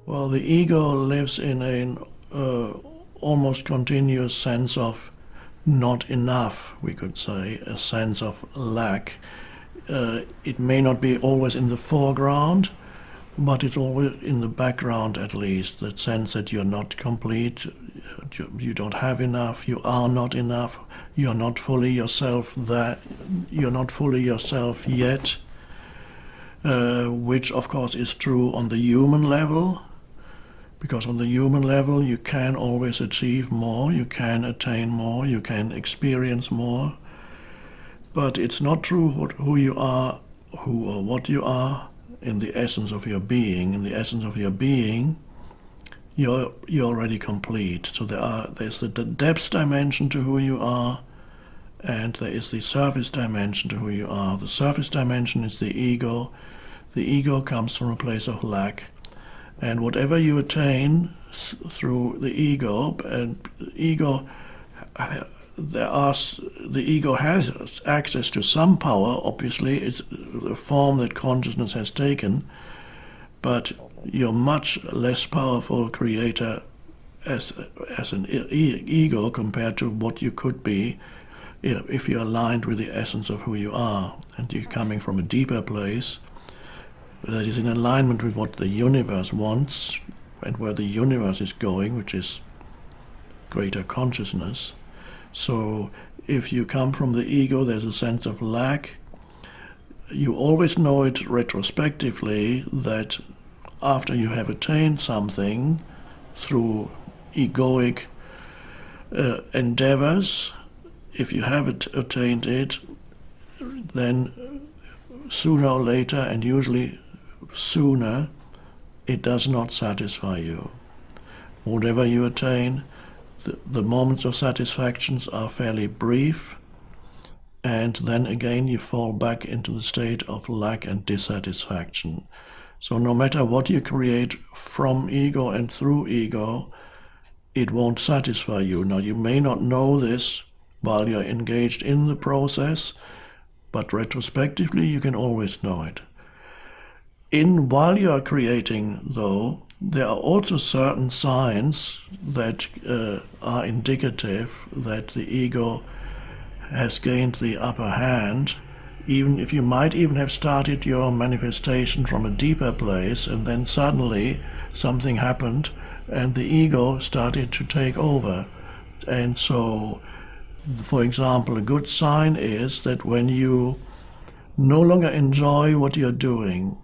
Well, the ego lives in an almost continuous sense of not enough, we could say, a sense of lack. It may not be always in the foreground, but it's always in the background at least, that sense that you're not complete, you don't have enough, you are not enough, you're not fully yourself, that you're not fully yourself yet, which of course is true on the human level, because on the human level you can always achieve more, you can attain more, you can experience more, but it's not true who you are, who or what you are in the essence of your being. In the essence of your being, you're already complete. So there's the depth dimension to who you are, and there is the surface dimension to who you are. The surface dimension is the ego. The ego comes from a place of lack. And whatever you attain through the ego, and the ego has access to some power, obviously, it's the form that consciousness has taken, but you're much less powerful creator as an ego compared to what you could be if you're aligned with the essence of who you are, and you're coming from a deeper place that is in alignment with what the universe wants and where the universe is going, which is greater consciousness. So if you come from the ego, there's a sense of lack. You always know it retrospectively that after you have attained something through egoic endeavors, if you have attained it, then sooner or later, and usually sooner, it does not satisfy you. Whatever you attain, the moments of satisfactions are fairly brief, and then again you fall back into the state of lack and dissatisfaction. So no matter what you create from ego and through ego, it won't satisfy you. Now, you may not know this while you're engaged in the process, but retrospectively you can always know it. While you are creating, though, there are also certain signs that are indicative that the ego has gained the upper hand, even if you might even have started your manifestation from a deeper place, and then suddenly something happened and the ego started to take over. And so, for example, a good sign is that when you no longer enjoy what you're doing,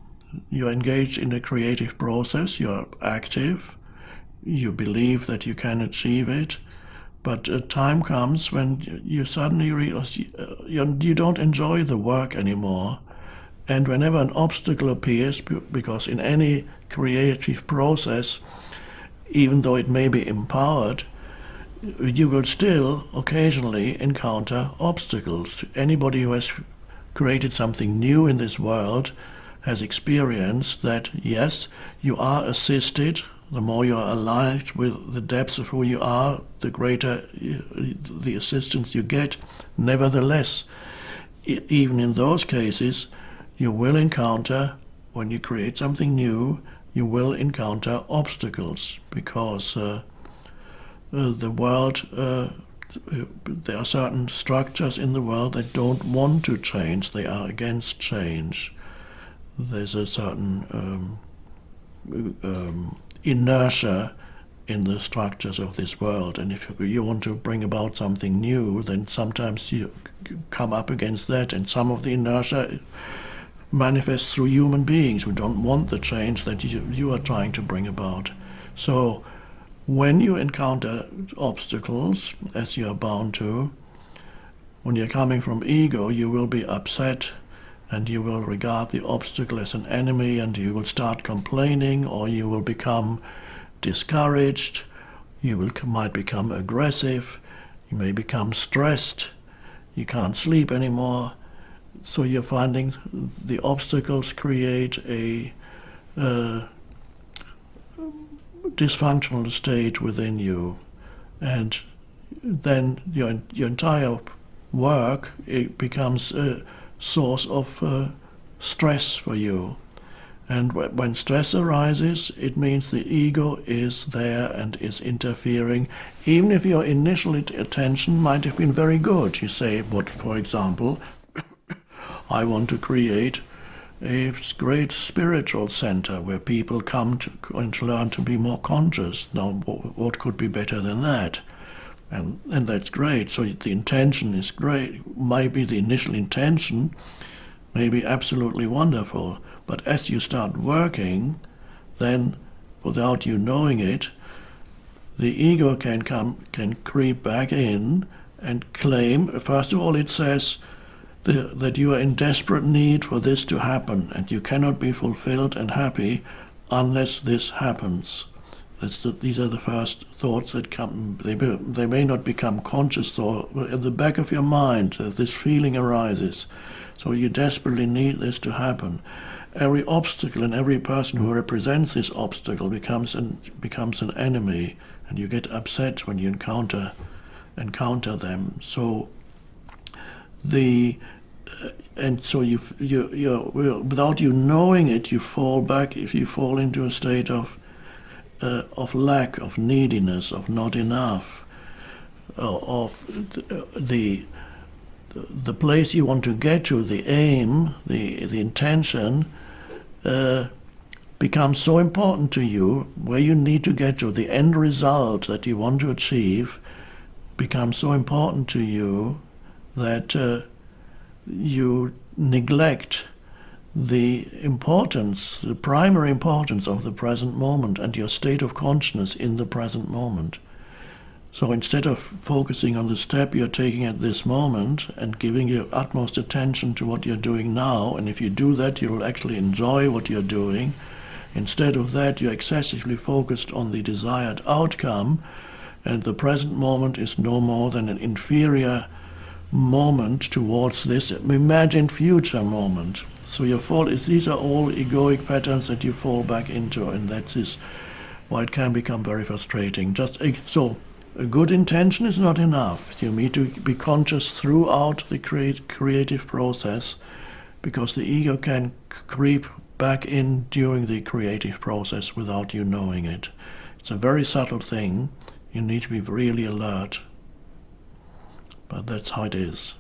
you're engaged in a creative process, you're active, you believe that you can achieve it, but a time comes when you suddenly realize you don't enjoy the work anymore. And whenever an obstacle appears, because in any creative process, even though it may be empowered, you will still occasionally encounter obstacles. Anybody who has created something new in this world has experienced that, yes, you are assisted. The more you are aligned with the depths of who you are, the greater the assistance you get. Nevertheless, even in those cases, you will encounter, when you create something new, you will encounter obstacles, because the world, there are certain structures in the world that don't want to change, they are against change. There's a certain inertia in the structures of this world, and if you want to bring about something new, then sometimes you come up against that, and some of the inertia manifests through human beings who don't want the change that you are trying to bring about. So when you encounter obstacles, as you are bound to, when you're coming from ego, you will be upset, and you will regard the obstacle as an enemy, and you will start complaining, or you will become discouraged, might become aggressive, you may become stressed, you can't sleep anymore. So you're finding the obstacles create a dysfunctional state within you, and then your entire work, it becomes a source of stress for you, And when stress arises, it means the ego is there and is interfering, even if your initial attention might have been very good. You say, "What, for example, I want to create a great spiritual center where people come to and learn to be more conscious." Now, what could be better than that? And that's great. So the intention is great. Maybe the initial intention may be absolutely wonderful. But as you start working, then, without you knowing it, the ego can creep back in and claim. First of all, it says that you are in desperate need for this to happen, and you cannot be fulfilled and happy unless this happens. These are the first thoughts that come. They may not become conscious thoughts, but at the back of your mind, this feeling arises. So you desperately need this to happen. Every obstacle and every person who represents this obstacle becomes an enemy, and you get upset when you encounter them. So without you knowing it, you fall back. If you fall into a state of lack, of neediness, of not enough, of the place you want to get to, the aim, the intention, becomes so important to you, where you need to get to, the end result that you want to achieve becomes so important to you that you neglect the primary importance of the present moment and your state of consciousness in the present moment. So instead of focusing on the step you're taking at this moment and giving your utmost attention to what you're doing now, and if you do that, you'll actually enjoy what you're doing. Instead of that, you're excessively focused on the desired outcome, and the present moment is no more than an inferior moment towards this imagined future moment. So these are all egoic patterns that you fall back into, and that is why it can become very frustrating. A good intention is not enough. You need to be conscious throughout the creative process, because the ego can creep back in during the creative process without you knowing it. It's a very subtle thing. You need to be really alert. But that's how it is.